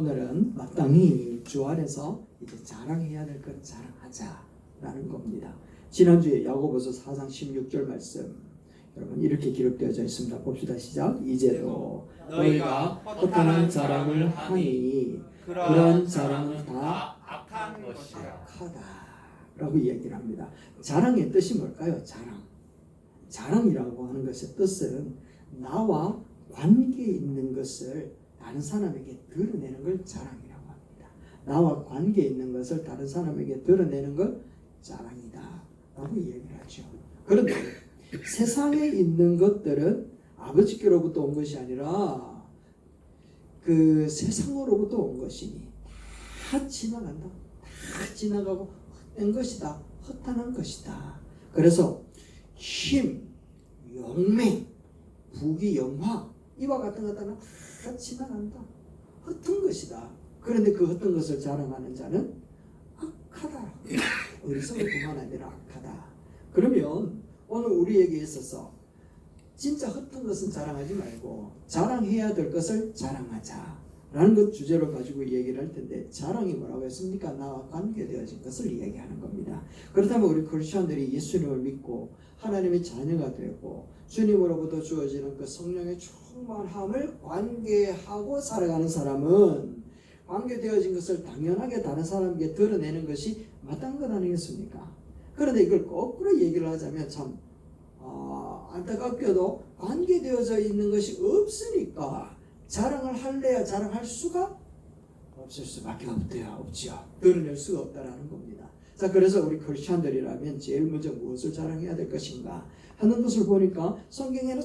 오늘은 마땅히 주 안에서 이제 자랑해야 될 것 자랑하자라는 겁니다. 지난주에 야고보서 4장 16절 말씀 여러분 이렇게 기록되어져 있습니다. 봅시다. 시작. 이제도 너희가 허탄한 자랑을 하니 그런 자랑은 다 악한 것이라. 악하다라고 이야기를 합니다. 자랑의 뜻이 뭘까요? 자랑이라고 하는 것의 뜻은 나와 관계 있는 것을 다른 사람에게 드러내는 걸 자랑이라고 합니다. 나와 관계 있는 것을 다른 사람에게 드러내는 걸 자랑이다 라고 얘기를 하죠. 그런데 세상에 있는 것들은 아버지께로부터 온 것이 아니라 그 세상으로부터 온 것이니 다 지나간다. 다 지나가고 헛된 것이다. 허탄한 것이다. 그래서 힘, 영맹, 부귀, 영화 이와 같은 것들은 다 지나간다. 헛된 것이다. 그런데 그 헛된 것을 자랑하는 자는 악하다. 어리석을 뿐만 아니라 악하다. 그러면 오늘 우리에게 있어서 진짜 헛된 것은 자랑하지 말고 자랑해야 될 것을 자랑하자 라는 것 주제로 가지고 얘기를 할 텐데, 자랑이 뭐라고 했습니까? 나와 관계되어진 것을 이야기하는 겁니다. 그렇다면 우리 크리스천들이 예수님을 믿고 하나님의 자녀가 되고 주님으로부터 주어지는 그 성령의 충만함을 관계하고 살아가는 사람은 관계되어진 것을 당연하게 다른 사람에게 드러내는 것이 마땅한 것 아니겠습니까? 그런데 이걸 거꾸로 얘기를 하자면 참 안타깝게도 관계되어져 있는 것이 없으니까 자랑을 할래야 자랑할 수가 없을 수밖에 없죠. 드러낼 수가 없다라는 겁니다. 자, 그래서 우리 크리스천들이라면 제일 먼저 무엇을 자랑해야 될 것인가 하는 것을 보니까 성경에는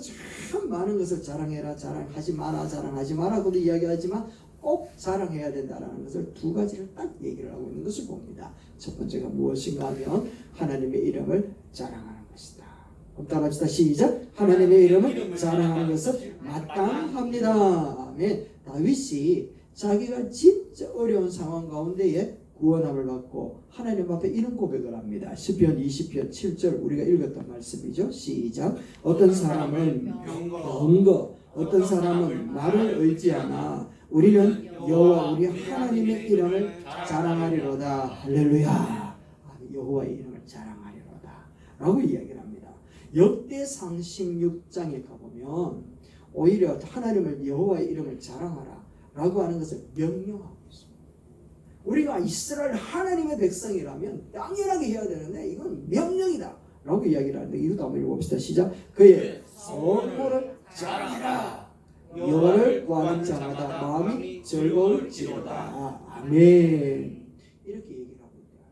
참 많은 것을 자랑해라, 자랑하지 마라, 자랑하지 마라고도 이야기하지만 꼭 자랑해야 된다는 것을 두 가지를 딱 얘기를 하고 있는 것을 봅니다. 첫 번째가 무엇인가 하면 하나님의 이름을 자랑하는 것이다. 그럼 따라합시다. 시작. 하나님의 이름을 자랑하는 것은 마땅합니다. 아멘. 다윗이 자기가 진짜 어려운 상황 가운데에 구원함을 받고 하나님 앞에 이런 고백을 합니다. 시편 20편 7절 우리가 읽었던 말씀이죠. 시작. 어떤 사람은 병거, 어떤 사람은 말을 의지하나 우리는 여호와 우리 하나님의 이름을 자랑하리로다. 할렐루야. 여호와의 이름을 자랑하리로다 라고 이야기를 합니다. 역대상 16장에 가보면 오히려 하나님을 여호와의 이름을 자랑하라 라고 하는 것을 명령하고 있습니다. 우리가 이스라엘 하나님의 백성이라면 당연하게 해야 되는데 이건 명령이다 라고 이야기를 하는데 이것도 한번 읽어봅시다. 시작. 그의 성물을 자랑하라. 여호와를 구하는 자마다 마음이 즐거울지로다. 아멘. 이렇게 얘기를 하고 있다.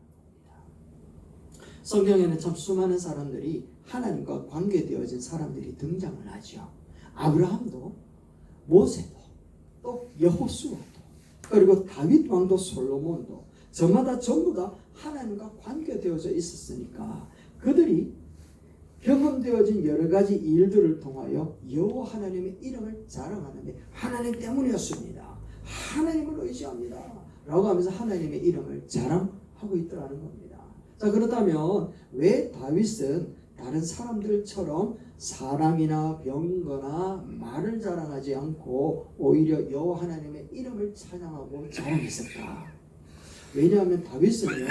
성경에는 참 수많은 사람들이 하나님과 관계되어진 사람들이 등장을 하죠. 아브라함도 모세도 또 여호수아도 그리고 다윗 왕도 솔로몬도 저마다 전부 다 하나님과 관계되어져 있었으니까 그들이 경험되어진 여러 가지 일들을 통하여 여호와 하나님의 이름을 자랑하는데 하나님 때문이었습니다. 하나님을 의지합니다 라고 하면서 하나님의 이름을 자랑하고 있더라는 겁니다. 자, 그렇다면 왜 다윗은 다른 사람들처럼 사람이나 병거나 말을 자랑하지 않고 오히려 여호와 하나님의 이름을 찬양하고 자랑했을까? 왜냐하면 다윗은요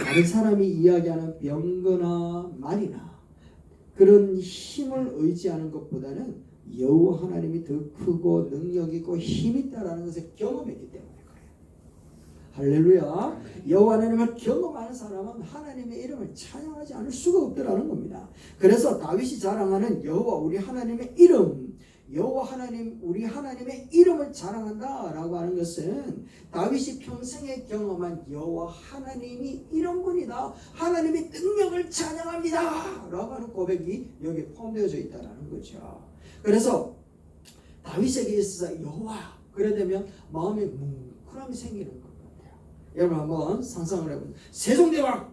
다른 사람이 이야기하는 병거나 말이나 그런 힘을 의지하는 것보다는 여호와 하나님이 더 크고 능력 있고 힘 있다라는 것을 경험했기 때문에 그래요. 할렐루야. 여호와 하나님을 경험하는 사람은 하나님의 이름을 찬양하지 않을 수가 없더라는 겁니다. 그래서 다윗이 자랑하는 여호와 우리 하나님의 이름, 여호와 하나님 우리 하나님의 이름을 자랑한다라고 하는 것은 다윗이 평생에 경험한 여호와 하나님이 이런 분이다, 하나님의 능력을 찬양합니다 라고 하는 고백이 여기에 포함되어져 있다는 거죠. 그래서 다윗에게 있어서 여호와 그래 되면 마음에 뭉클함이 생기는 것 같아요. 여러분 한번 상상을 해보세요. 세종대왕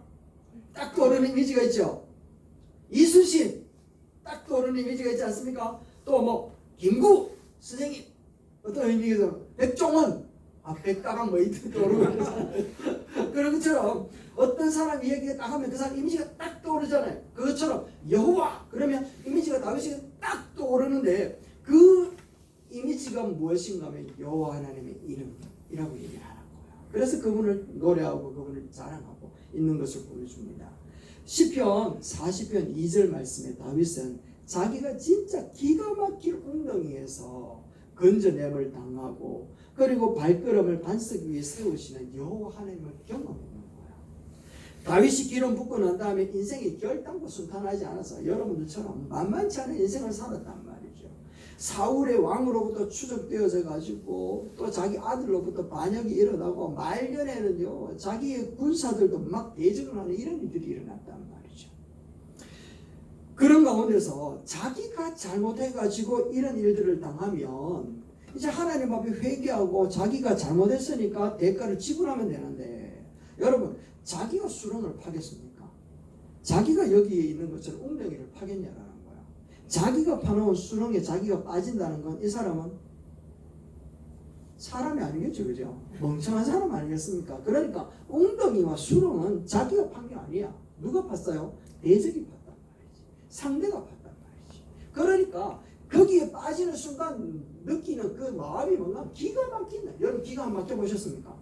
딱 떠오르는 이미지가 있죠. 이순신 딱 떠오르는 이미지가 있지 않습니까? 또 뭐 김구 선생님 어떤 의미에서 백종원 백다방 뭐 이렇게 떠오르는 그런 것처럼 어떤 사람 이야기가 딱 하면 그 사람 이미지가 딱 떠오르잖아요. 그것처럼 여호와 그러면 이미지가 다윗이 딱 떠오르는데 그 이미지가 무엇인가 하면 여호와 하나님의 이름 이라고 얘기를 하는 거예요. 그래서 그분을 노래하고 그분을 자랑하고 있는 것을 보여줍니다. 시편 40편 2절 말씀에 다윗은 자기가 진짜 기가 막힐 웅덩이에서 건져냄을 당하고 그리고 발걸음을 반석 위에 세우시는 여호와 하나님을 경험했는 거예요. 다윗이 기름 붓고 난 다음에 인생이 결단코 순탄하지 않아서 여러분들처럼 만만치 않은 인생을 살았단 말이죠. 사울의 왕으로부터 추적되어져 가지고 또 자기 아들로부터 반역이 일어나고 말년에는요 자기의 군사들도 막 대적을 하는 이런 일들이 일어났단 말이죠. 그런 가운데서 자기가 잘못해 가지고 이런 일들을 당하면 이제 하나님 앞에 회개하고 자기가 잘못했으니까 대가를 지불하면 되는데 여러분 자기가 수렁을 파겠습니까? 자기가 여기에 있는 것처럼 웅덩이를 파겠냐라는 거야. 자기가 파놓은 수렁에 자기가 빠진다는 건 이 사람은 사람이 아니겠죠, 그죠? 멍청한 사람 아니겠습니까? 그러니까 웅덩이와 수렁은 자기가 판 게 아니야. 누가 팠어요? 대적이 팠단 말이지. 상대가 팠단 말이지. 그러니까 거기에 빠지는 순간 느끼는 그 마음이 뭔가 기가 막힌다. 여러분 기가 막혀 보셨습니까?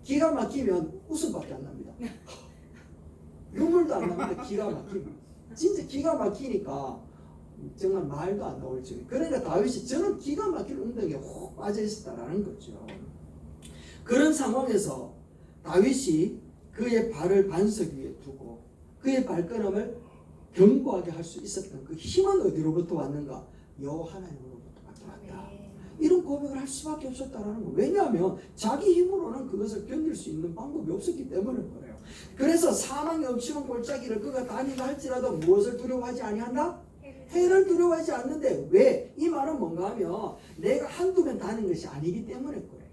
기가 막히면 웃음밖에 안 납니다. 눈물도 안 납니다. 기가 막히면. 진짜 기가 막히니까 정말 말도 안 나올 정도. 그러니까 다윗이 저는 기가 막힐 웅덩이에 훅 빠져 있었다라는 거죠. 그런 상황에서 다윗이 그의 발을 반석 위에 두고 그의 발걸음을 견고하게 할 수 있었던 그 힘은 어디로부터 왔는가? 여호와 하나님으로부터 왔다. 이런 고백을 할 수밖에 없었다라는 거. 왜냐하면 자기 힘으로는 그것을 견딜 수 있는 방법이 없었기 때문에 그래요. 그래서 사망의 엄침한 골짜기를 그가 다닌다 할지라도 무엇을 두려워하지 아니한다? 해를 두려워하지 않는데 왜? 이 말은 뭔가 하면 내가 한두 번 다닌 것이 아니기 때문에 그래.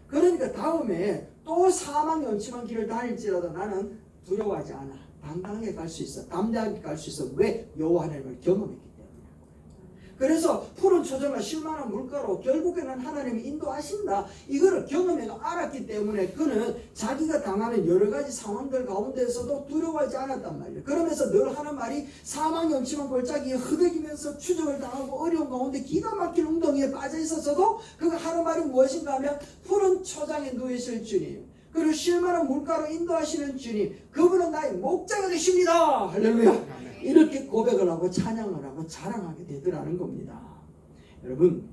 그러니까 다음에 또 사망의 엄침한 길을 다닐지라도 나는 두려워하지 않아. 당당하게 갈 수 있어. 담대하게 갈 수 있어. 왜? 여호와 하나님을 경험했기 때문에. 그래서 푸른 초장과 실만한 물가로 결국에는 하나님이 인도하신다. 이거를 경험해서 알았기 때문에 그는 자기가 당하는 여러 가지 상황들 가운데서도 두려워하지 않았단 말이에요. 그러면서 늘 하는 말이 사망이 엄침한 골짜기에 흐드기면서 추적을 당하고 어려운 가운데 기가 막힌 웅덩이에 빠져 있었어도 그가 하는 말이 무엇인가 하면 푸른 초장에 누이실 주님 그리고 실만한 물가로 인도하시는 주님 그분은 나의 목자가 되십니다. 할렐루야. 이렇게 고백을 하고 찬양을 하고 자랑하게 되더라는 겁니다. 여러분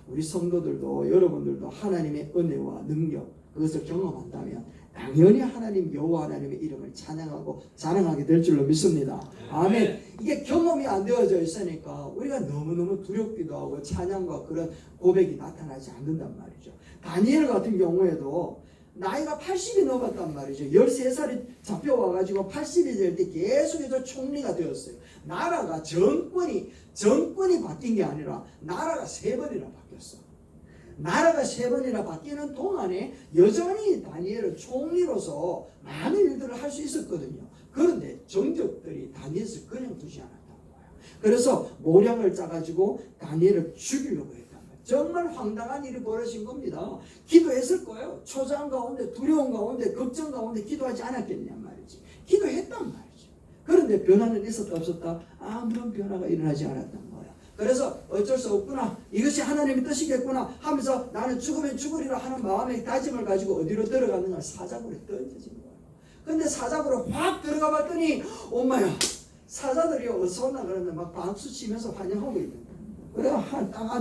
우리 성도들도 여러분들도 하나님의 은혜와 능력 그것을 경험한다면 당연히 하나님 여호와 하나님의 이름을 찬양하고 자랑하게 될 줄로 믿습니다. 아멘. 이게 경험이 안 되어져 있으니까 우리가 너무너무 두렵기도 하고 찬양과 그런 고백이 나타나지 않는단 말이죠. 다니엘 같은 경우에도 나이가 80이 넘었단 말이죠. 13살이 잡혀와가지고 80이 될 때 계속해서 총리가 되었어요. 나라가 정권이 바뀐 게 아니라 나라가 3번이나 바뀌었어. 나라가 3번이나 바뀌는 동안에 여전히 다니엘은 총리로서 많은 일들을 할 수 있었거든요. 그런데 정적들이 다니엘을 그냥 두지 않았단 거예요. 그래서 모략을 짜가지고 다니엘을 죽이려고 했단 말이에요. 정말 황당한 일이 벌어진 겁니다. 기도했을 거예요. 초장 가운데 두려움 가운데 걱정 가운데 기도하지 않았겠냐 말이지. 기도했단 말이죠. 그런데 변화는 있었다 없었다? 아무런 변화가 일어나지 않았단 거예요. 그래서 어쩔 수 없구나. 이것이 하나님의 뜻이겠구나 하면서 나는 죽으면 죽으리라 하는 마음의 다짐을 가지고 어디로 들어갔는가? 사자굴에 던져진 거예요. 근데 사자굴에 확 들어가 봤더니 엄마야 사자들이 어서 오나 그러는데 막 박수 치면서 환영하고 있는 거예요. 그래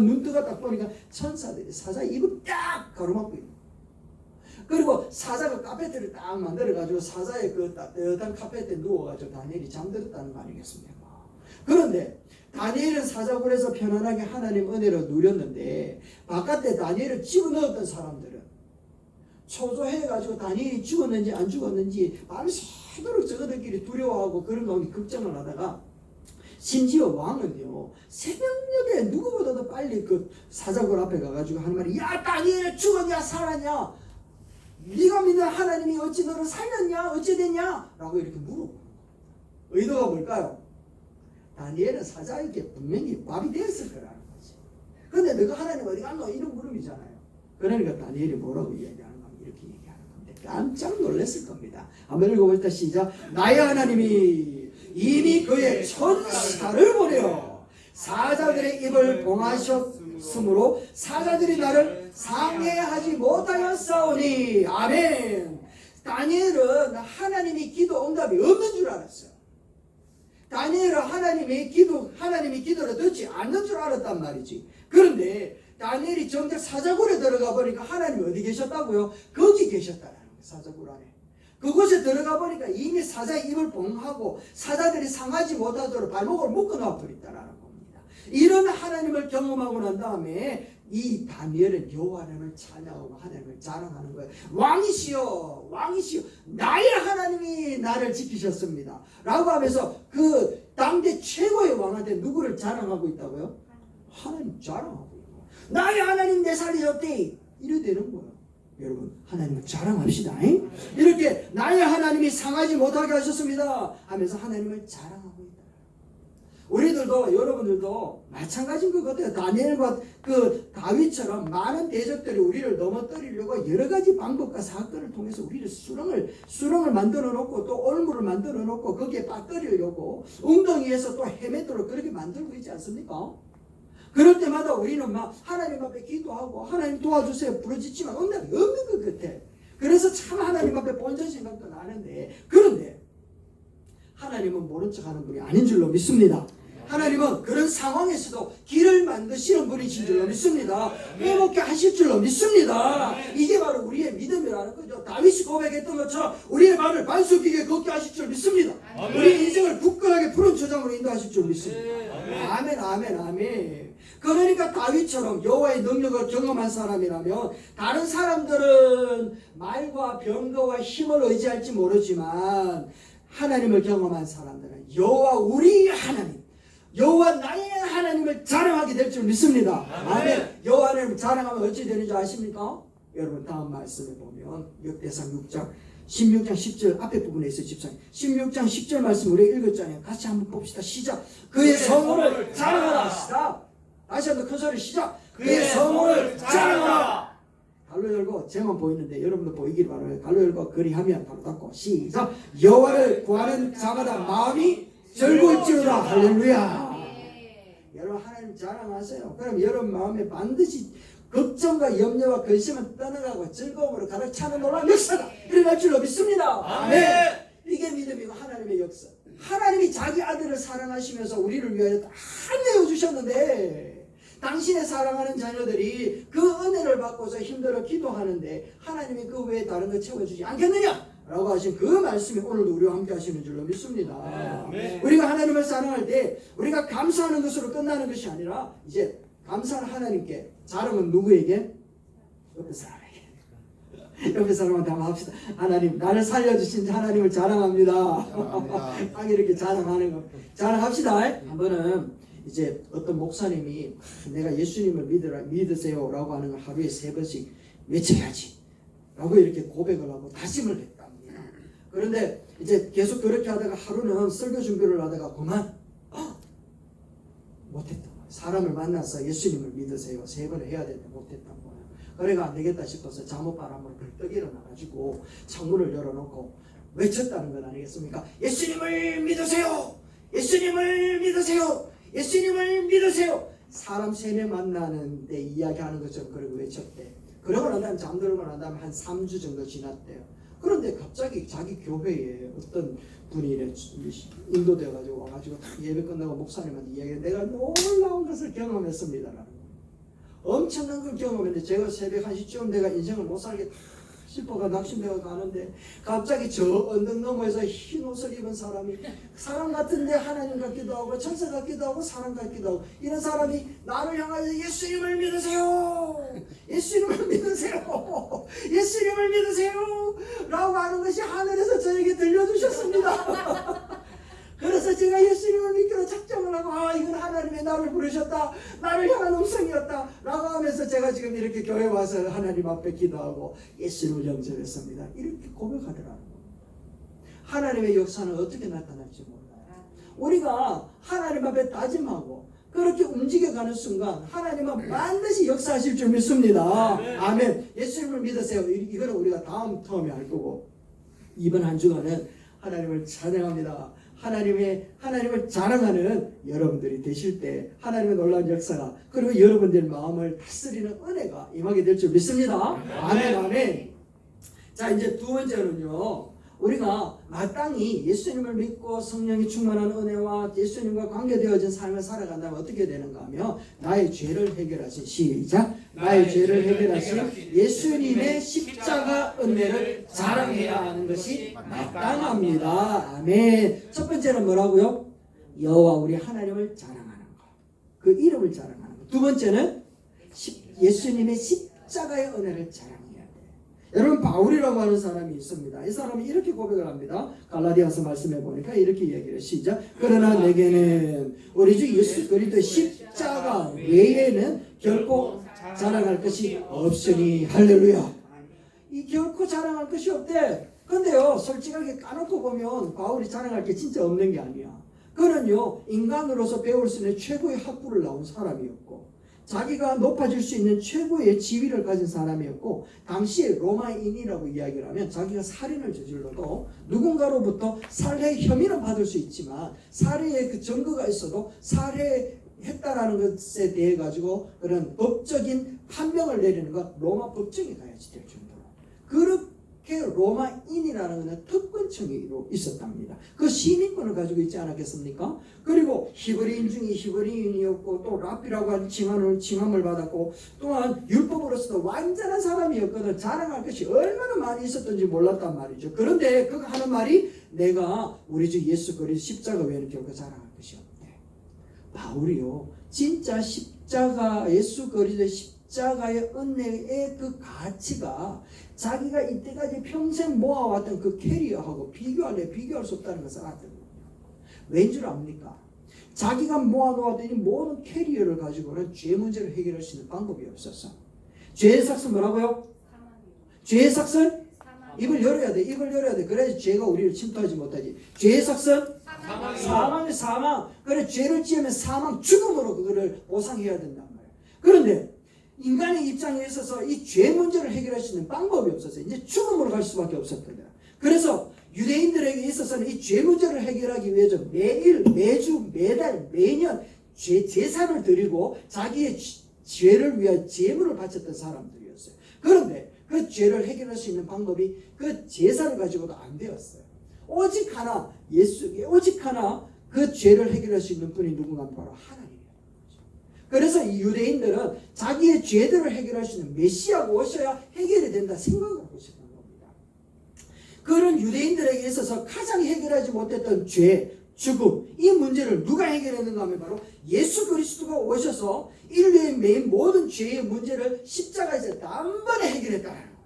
눈 뜨가 딱 보니까 천사들이 사자 입을 딱 가로막고 있는 거예요. 그리고 사자가 카페트를 딱 만들어가지고 사자의 그 따뜻한 카페트에 누워가지고 다니엘이 잠들었다는 거 아니겠습니까? 그런데 다니엘은 사자굴에서 편안하게 하나님 은혜를 누렸는데 바깥에 다니엘을 집어넣었던 사람들은 초조해가지고 다니엘이 죽었는지 안 죽었는지 밤새도록 저들끼리 두려워하고 그런 가운데 걱정을 하다가 심지어 왕은요 새벽녘에 누구보다도 빨리 그 사자굴 앞에 가가지고 하는 말이 야 다니엘 죽었냐 살았냐 네가 믿는 하나님이 어찌 너를 살렸냐 어찌 됐냐 라고 이렇게 물어보는 거예요. 의도가 뭘까요? 다니엘은 사자에게 분명히 밥이 됐을 거라는 거지. 근데 너가 하나님 어디 갔노? 이런 물음이잖아요. 그러니까 다니엘이 뭐라고 이야기하는 겁니다. 이렇게 얘기하는 겁니다. 깜짝 놀랐을 겁니다. 한번 읽어보시다 시작. 나의 하나님이 이미 그의 천사를 보내어 사자들의 입을 봉하셨으므로 사자들이 나를 상해하지 못하였사오니. 아멘. 다니엘은 하나님이 기도 응답이 없는 줄 알았어요. 다니엘은 하나님이 기도를 듣지 않는 줄 알았단 말이지. 그런데 다니엘이 정작 사자굴에 들어가 보니까 하나님이 어디 계셨다고요? 거기 계셨다라는 거예요. 사자굴 안에. 그곳에 들어가 보니까 이미 사자의 입을 봉하고 사자들이 상하지 못하도록 발목을 묶어놔 버렸다라는 겁니다. 이런 하나님을 경험하고 난 다음에 이 다니엘은 여호와 하나님을 찬양하고 하나님을 자랑하는 거예요. 왕이시여, 왕이시여, 나의 하나님이 나를 지키셨습니다 라고 하면서 그 당대 최고의 왕한테 누구를 자랑하고 있다고요? 하나님 자랑하고 있고, 나의 하나님 내 살리셨대, 이래 되는 거예요. 여러분, 하나님을 자랑합시다. 이렇게 나의 하나님이 상하지 못하게 하셨습니다 하면서 하나님을 자랑하고 있다. 우리들도, 여러분들도 마찬가지인 것 같아요. 다니엘과 그 다윗처럼 많은 대적들이 우리를 넘어뜨리려고 여러 가지 방법과 사건을 통해서 우리를 수렁을 만들어 놓고 또 올무를 만들어 놓고 거기에 빠뜨리려고 웅덩이에서 또 헤매도록 그렇게 만들고 있지 않습니까? 그럴 때마다 우리는 막 하나님 앞에 기도하고 하나님 도와주세요 부르짖지만 응답이 없는 것 같아. 그래서 참 하나님 앞에 본전 생각도 나는데, 그런데 하나님은 모른 척하는 분이 아닌 줄로 믿습니다. 하나님은 그런 상황에서도 길을 만드시는 분이신 줄로 믿습니다. 회복케 하실 줄로 믿습니다. 이게 바로 우리의 믿음이라는 거죠. 다윗이 고백했던 것처럼 우리의 발을 반석이게 걷게 하실 줄 믿습니다. 우리의 인생을 굳건하게 푸른 초장으로 인도하실 줄 믿습니다. 아멘, 아멘, 아멘. 그러니까 다윗처럼 여호와의 능력을 경험한 사람이라면 다른 사람들은 말과 병거와 힘을 의지할지 모르지만 하나님을 경험한 사람들은 여호와 우리 하나님, 여호와 나의 하나님을 자랑하게 될 줄 믿습니다. 아멘. 여호와 하나님을 자랑하면 어찌 되는지 아십니까? 여러분, 다음 말씀을 보면 역대상 6장 16장 10절 앞에 부분에 있어요. 16장 10절 말씀 우리가 읽었잖아요. 같이 한번 봅시다. 시작. 그의 성호를 자랑하라 하시다. 다시 한번 큰 소리 시작. 그의 성호를 자랑하라. 갈로 열고 제만 보이는데 여러분도 보이기를 바라요. 갈로 열고 그리하면 바로 닫고 시작. 여호와를 구하는 자마다 마음이 즐거울지로다. 할렐루야. 여러분, 하나님 자랑하세요. 그럼 여러분 마음에 반드시 걱정과 염려와 근심은 떠나가고 즐거움으로 가득 차는 놀라운 역사가 일어날 줄로 믿습니다. 아멘. 이게 믿음이고 하나님의 역사. 하나님이 자기 아들을 사랑하시면서 우리를 위하여 다 내어주셨는데, 당신의 사랑하는 자녀들이 그 은혜를 받고서 힘들어 기도하는데 하나님이 그 외에 다른 거 채워주지 않겠느냐? 라고 하신 그 말씀이 오늘도 우리와 함께 하시는 줄로 믿습니다. 우리가 하나님을 사랑할 때 우리가 감사하는 것으로 끝나는 것이 아니라 이제 감사는 하나님께, 자랑은 누구에게? 옆에 사람에게. 옆에 사람한테 한번 합시다. 하나님, 나를 살려주신 하나님을 자랑합니다. 딱 이렇게 자랑하는 거. 자랑합시다. 한 번은 이제 어떤 목사님이 내가 예수님을 믿으세요 라고 하는 걸 하루에 3번씩 외쳐야지 라고 이렇게 고백을 하고 다짐을 했답니다. 그런데 이제 계속 그렇게 하다가 하루는 설교 준비를 하다가 그만 못했던 거예요. 사람을 만나서 예수님을 믿으세요 3번을 해야 되는데 못했던 거예요. 그래가 안 되겠다 싶어서 잠옷바람으로 벌떡 일어나가지고 창문을 열어놓고 외쳤다는 건 아니겠습니까? 예수님을 믿으세요! 예수님을 믿으세요! 예수님을 믿으세요! 사람 3명 만나는데 이야기하는 것처럼 그러고 외쳤대. 그러고 난 다음에 잠들고 난 다음에 한 3주 정도 지났대요. 그런데 갑자기 자기 교회에 어떤 분이 인도되어가지고 와가지고 예배 끝나고 목사님한테 이야기해, 내가 놀라운 것을 경험했습니다라는 거예요. 엄청난 걸 경험했는데 제가 새벽 1시쯤 내가 인생을 못 살겠다 싶어가 낙심되어 가는데 갑자기 저 언덕 너머에서 흰 옷을 입은 사람이, 사람 같은데 하나님 같기도 하고 천사 같기도 하고 사람 같기도 하고, 이런 사람이 나를 향하여 예수님을 믿으세요, 예수님을 믿으세요, 예수님을 믿으세요 라고 하는 것이 하늘에서 저에게 들려주셨습니다. 그래서 제가 예수님을 믿기로 작정을 하고, 이건 하나님의 나를 부르셨다, 나를 향한 음성이었다 라고 하면서 제가 지금 이렇게 교회 와서 하나님 앞에 기도하고 예수님을 영접했습니다. 이렇게 고백하더라는 겁니다. 하나님의 역사는 어떻게 나타날지 몰라요. 우리가 하나님 앞에 다짐하고 그렇게 움직여가는 순간 하나님은 반드시 역사하실 줄 믿습니다. 아멘. 예수님을 믿으세요. 이거는 우리가 다음 텀에 할 거고, 이번 한 주간은 하나님을 찬양합니다. 하나님을 자랑하는 여러분들이 되실 때 하나님의 놀라운 역사가 그리고 여러분들 마음을 다스리는 은혜가 임하게 될 줄 믿습니다. 아멘, 아멘. 자, 이제 두 번째는요. 우리가 마땅히 예수님을 믿고 성령이 충만한 은혜와 예수님과 관계되어진 삶을 살아간다면 어떻게 되는가 하면 나의 죄를 해결하신 시작 나의 죄를 해결하신 예수님의 십자가 은혜를 자랑해야 하는 것이 마땅합니다. 아멘. 첫 번째는 뭐라고요? 여호와 우리 하나님을 자랑하는 것, 그 이름을 자랑하는 것. 두 번째는 예수님의 십자가의 은혜를 자랑해야 돼. 여러분, 바울이라고 하는 사람이 있습니다. 이 사람이 이렇게 고백을 합니다. 갈라디아서 말씀해 보니까 이렇게 얘기를 시작. 그러나 내게는 우리 주 예수 그리스도의 십자가 외에는 결코 자랑할 것이 없으니. 할렐루야. 이 결코 자랑할 것이 없대. 근데요, 솔직하게 까놓고 보면 바울이 자랑할 게 진짜 없는 게 아니야. 그는요, 인간으로서 배울 수 있는 최고의 학부를 나온 사람이었고 자기가 높아질 수 있는 최고의 지위를 가진 사람이었고 당시에 로마인이라고 이야기를 하면 자기가 살인을 저질러도 누군가로부터 살해 혐의는 받을 수 있지만 살해의 그 증거가 있어도 살해했다라는 것에 대해 가지고 그런 법적인 판명을 내리는 것 로마 법정에 가야지 될 정도로 그렇게 로마인이라는 것은 특권층이 있었답니다. 그 시민권을 가지고 있지 않았겠습니까? 그리고 히브리인 중에 히브리인이었고 또 랍비라고 하는 칭함을 받았고 또한 율법으로서도 완전한 사람이었거든. 자랑할 것이 얼마나 많이 있었던지 몰랐단 말이죠. 그런데 그가 하는 말이 내가 우리 주 예수 그리스도 십자가 외에는 결코 자랑할 것이 없네. 바울이요 진짜 십자가 예수 그리스도의 십자가의 은혜의 그 가치가 자기가 이때까지 평생 모아왔던 그 캐리어하고 비교할 수 없다는 것을 알았던 거예요. 왠 줄 압니까? 자기가 모아놓았던 이 모든 캐리어를 가지고는 죄 문제를 해결할 수 있는 방법이 없었어. 죄의 삭은 뭐라고요? 죄의 삭은? 입을 열어야 돼. 입을 열어야 돼. 그래야지 죄가 우리를 침투하지 못하지. 죄의 삭은? 사망이 사망. 그래 죄를 지으면 사망, 죽음으로 그거를 보상해야 된단 말이에요. 그런데 인간의 입장에 있어서 이 죄 문제를 해결할 수 있는 방법이 없었어요. 이제 죽음으로 갈 수밖에 없었던 거예요. 그래서 유대인들에게 있어서는 이 죄 문제를 해결하기 위해서 매일, 매주, 매달, 매년 제사를 드리고 자기의 죄를 위한 제물을 바쳤던 사람들이었어요. 그런데 그 죄를 해결할 수 있는 방법이 그 제사를 가지고도 안 되었어요. 오직 하나 그 죄를 해결할 수 있는 분이 누군가 바로 하나님. 그래서 이 유대인들은 자기의 죄들을 해결할 수 있는 메시아가 오셔야 해결이 된다 생각을 하고 있었던 겁니다. 그런 유대인들에게 있어서 가장 해결하지 못했던 죄, 죽음, 이 문제를 누가 해결했는가 하면 바로 예수 그리스도가 오셔서 인류의 메인 모든 죄의 문제를 십자가에서 단번에 해결했다는 거예요.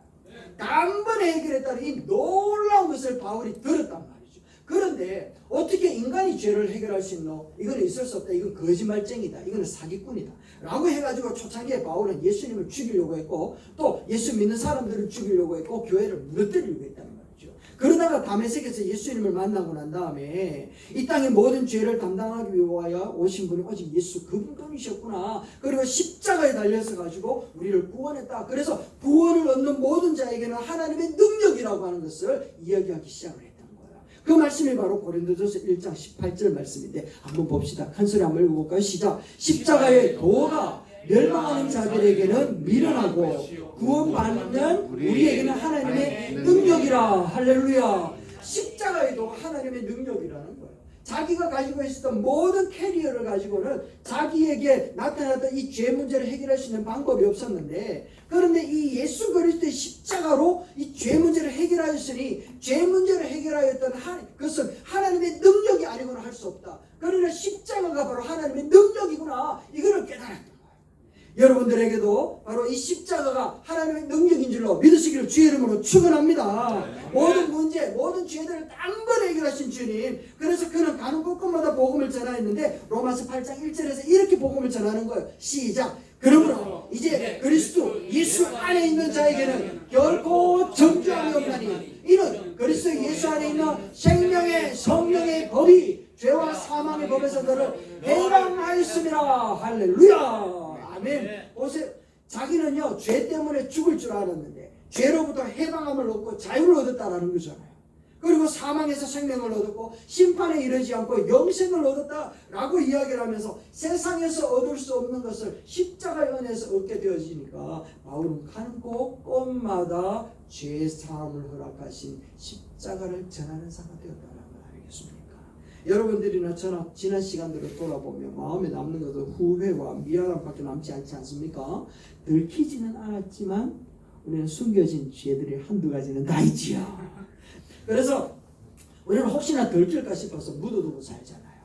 단번에 해결했다는 이 놀라운 것을 바울이 들었단 말이에요. 그런데 어떻게 인간이 죄를 해결할 수 있노? 이거는 있을 수 없다. 이건 거짓말쟁이다. 이거는 사기꾼이다. 라고 해가지고 초창기에 바울은 예수님을 죽이려고 했고 또 예수 믿는 사람들을 죽이려고 했고 교회를 무너뜨리려고 했다는 말이죠. 그러다가 다메섹에서 예수님을 만나고 난 다음에 이 땅의 모든 죄를 담당하기 위하여 오신 분이 오직 예수 그분이셨구나. 그리고 십자가에 달려서 가지고 우리를 구원했다. 그래서 구원을 얻는 모든 자에게는 하나님의 능력이라고 하는 것을 이야기하기 시작을 했다. 그 말씀이 바로 고린도전서 1장 18절 말씀인데 한번 봅시다. 한 소리 한번 읽어볼까요? 시작. 십자가의 도가 멸망하는 자들에게는 미련하고 구원받는 우리에게는 하나님의 능력이라. 할렐루야. 십자가의 도가 하나님의 능력이라는 거예요. 자기가 가지고 있었던 모든 캐리어를 가지고는 자기에게 나타났던 이 죄 문제를 해결할 수 있는 방법이 없었는데 그런데 이 예수 그리스도의 십자가로 이 죄 문제를 해결하였으니 죄 문제를 해결하였던 그것은 하나님의 능력이 아니고는 할 수 없다. 그러나 십자가가 바로 하나님의 능력이구나. 이거를 깨달았다. 여러분들에게도 바로 이 십자가가 하나님의 능력인 줄로 믿으시기를 주의 이름으로 축원합니다. 모든 문제, 모든 죄들을 단번에 해결하신 주님. 그래서 그는 가는 곳곳마다 복음을 전하였는데 로마서 8장 1절에서 이렇게 복음을 전하는 거예요. 시작. 그러므로 이제 그리스도 예수 안에 있는 자에게는 결코 정죄함이 없나니 이는 그리스도 예수 안에 있는 생명의 성령의 법이 죄와 사망의 법에서 너를 해방하였음이라. 할렐루야. 아멘. 보세요. 자기는요 죄 때문에 죽을 줄 알았는데 죄로부터 해방함을 얻고 자유를 얻었다라는 거잖아요. 그리고 사망에서 생명을 얻었고 심판에 이르지 않고 영생을 얻었다라고 이야기를 하면서 세상에서 얻을 수 없는 것을 십자가의 은혜에서 얻게 되어지니까 바울은 가는 곳곳마다 죄 사함을 허락하신 십자가를 전하는 자가 되었다는 걸 알겠습니까? 여러분들이나 저나 지난 시간들을 돌아보면 마음에 남는 것은 후회와 미안함밖에 남지 않지 않습니까? 들키지는 않았지만 우리는 숨겨진 죄들이 한두 가지는 다 있지요. 그래서 우리는 혹시나 들킬까 싶어서 묻어두고 살잖아요.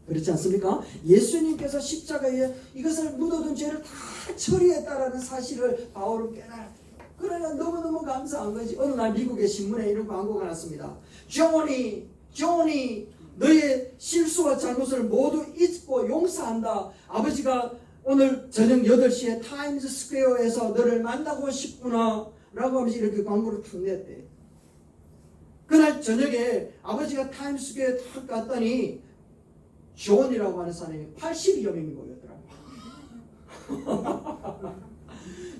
그렇지 않습니까? 예수님께서 십자가에 이것을 묻어둔 죄를 다 처리했다라는 사실을 바울은 깨달았대요. 그러나 너무너무 감사한 거지. 어느 날 미국의 신문에 이런 광고가 났습니다. 조니 너의 실수와 잘못을 모두 잊고 용서한다. 아버지가 오늘 저녁 8시에 타임즈 스퀘어에서 너를 만나고 싶구나 라고 하면서 이렇게 광고를 탁 냈대. 그날 저녁에 아버지가 타임스 스퀘어에 탁 갔더니 존이라고 하는 사람이 80여 명이 모였더라고요.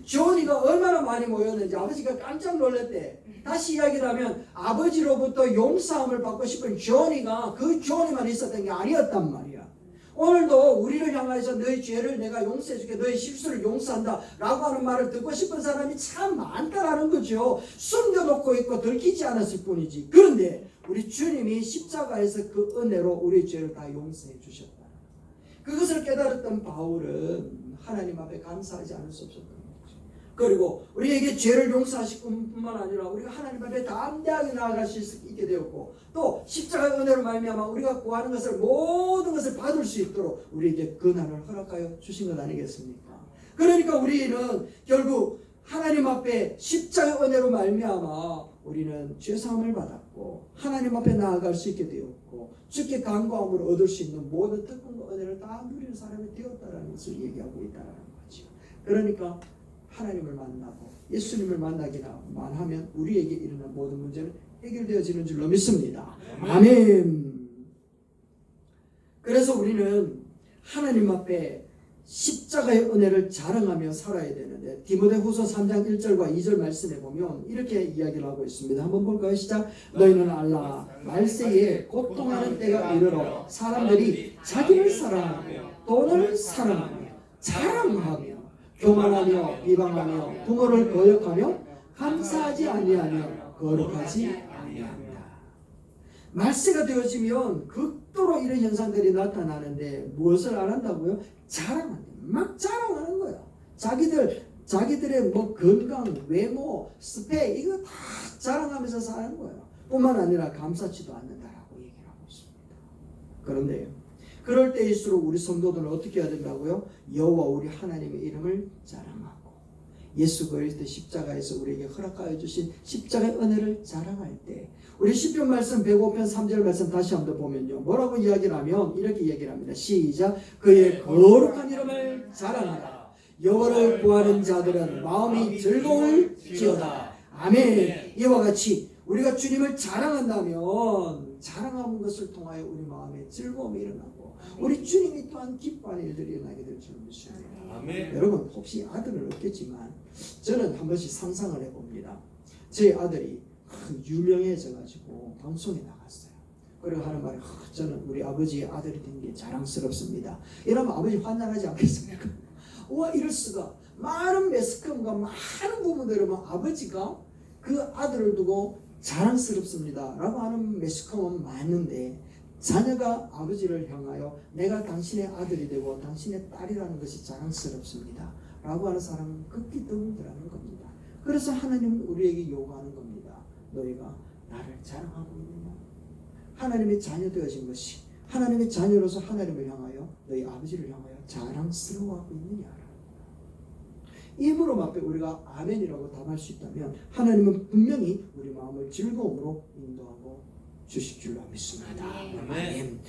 존이가 얼마나 많이 모였는지 아버지가 깜짝 놀랐대. 다시 이야기를 하면 아버지로부터 용서함을 받고 싶은 존이가 그 존이만 있었던 게 아니었단 말이야. 오늘도 우리를 향해서 너의 죄를 내가 용서해줄게, 너의 실수를 용서한다 라고 하는 말을 듣고 싶은 사람이 참 많다라는 거죠. 숨겨놓고 있고 들키지 않았을 뿐이지. 그런데 우리 주님이 십자가에서 그 은혜로 우리의 죄를 다 용서해 주셨다. 그것을 깨달았던 바울은 하나님 앞에 감사하지 않을 수 없었던 거죠. 그리고 우리에게 죄를 용서하실 뿐만 아니라 우리가 하나님 앞에 담대하게 나아가실 수 있게 되었고, 또 십자가의 은혜로 말미암아 우리가 구하는 것을 모든 것을 받을 수 있도록 우리에게 근한을 허락하여 주신 것 아니겠습니까? 그러니까 우리는 결국 하나님 앞에 십자가의 은혜로 말미암아 우리는 죄사함을 받았고 하나님 앞에 나아갈 수 있게 되었고 주께 간구함으로 얻을 수 있는 모든 특권과 은혜를 다 누리는 사람이 되었다는 것을 얘기하고 있다는 거죠. 그러니까 하나님을 만나고 예수님을 만나기만 하면 우리에게 일어난 모든 문제는 해결되어지는 줄로 믿습니다. 아멘. 그래서 우리는 하나님 앞에 십자가의 은혜를 자랑하며 살아야 되는데 디모데후서 3장 1절과 2절 말씀에 보면 이렇게 이야기를 하고 있습니다. 한번 볼까요? 시작. 너희는 알라 말세에 고통하는 때가 이르러 사람들이 자기를 사랑하며 돈을 사랑하며 자랑하며 교만하며 비방하며 부모를 거역하며 감사하지 아니하며 거룩하지 아니한다. 말세가 되어지면 극도로 이런 현상들이 나타나는데 무엇을 안 한다고요? 자랑한다. 막 자랑하는 거야. 자기들의 뭐 건강, 외모, 스펙 이거 다 자랑하면서 사는 거예요. 뿐만 아니라 감사치도 않는다라고 얘기를 하고 있습니다. 그런데 그럴 때일수록 우리 성도들은 어떻게 해야 된다고요? 여호와 우리 하나님의 이름을 자랑하고 예수 그리스도 십자가에서 우리에게 허락하여 주신 십자가의 은혜를 자랑할 때 우리 시편 말씀 105편 3절 말씀 다시 한번 보면요. 뭐라고 이야기를 하면 이렇게 얘기를 합니다. 시작. 그의 거룩한 이름을 자랑하라. 여호와를 구하는 자들은 마음이 즐거울지어다. 아멘. 이와 같이 우리가 주님을 자랑한다면 자랑하는 것을 통하여 우리 마음에 즐거움이 일어나고 우리 주님이 또한 기뻐하는 일들이 일어나게 될 줄 믿습니다. 아멘. 여러분 혹시 아들은 없겠지만 저는 한 번씩 상상을 해봅니다. 제 아들이 유명해져가지고 방송에 나갔어요. 그리고 하는 말이 저는 우리 아버지의 아들이 된 게 자랑스럽습니다. 이러면 아버지 환장하지 않겠습니까? 와 이럴 수가. 많은 매스컴과 많은 부분들을 아버지가 그 아들을 두고 자랑스럽습니다 라고 하는 매스컴은 많은데 자녀가 아버지를 향하여 내가 당신의 아들이 되고 당신의 딸이라는 것이 자랑스럽습니다 라고 하는 사람은 극히 드물더라는 겁니다. 그래서 하나님은 우리에게 요구하는 겁니다. 너희가 나를 자랑하고 있느냐? 하나님의 자녀 되어진 것이 하나님의 자녀로서 하나님을 향하여 너희 아버지를 향하여 자랑스러워하고 있느냐? 이 물음 앞에 우리가 아멘이라고 답할 수 있다면 하나님은 분명히 우리 마음을 즐거움으로 인도하고 주실 줄로 믿습니다. 아멘.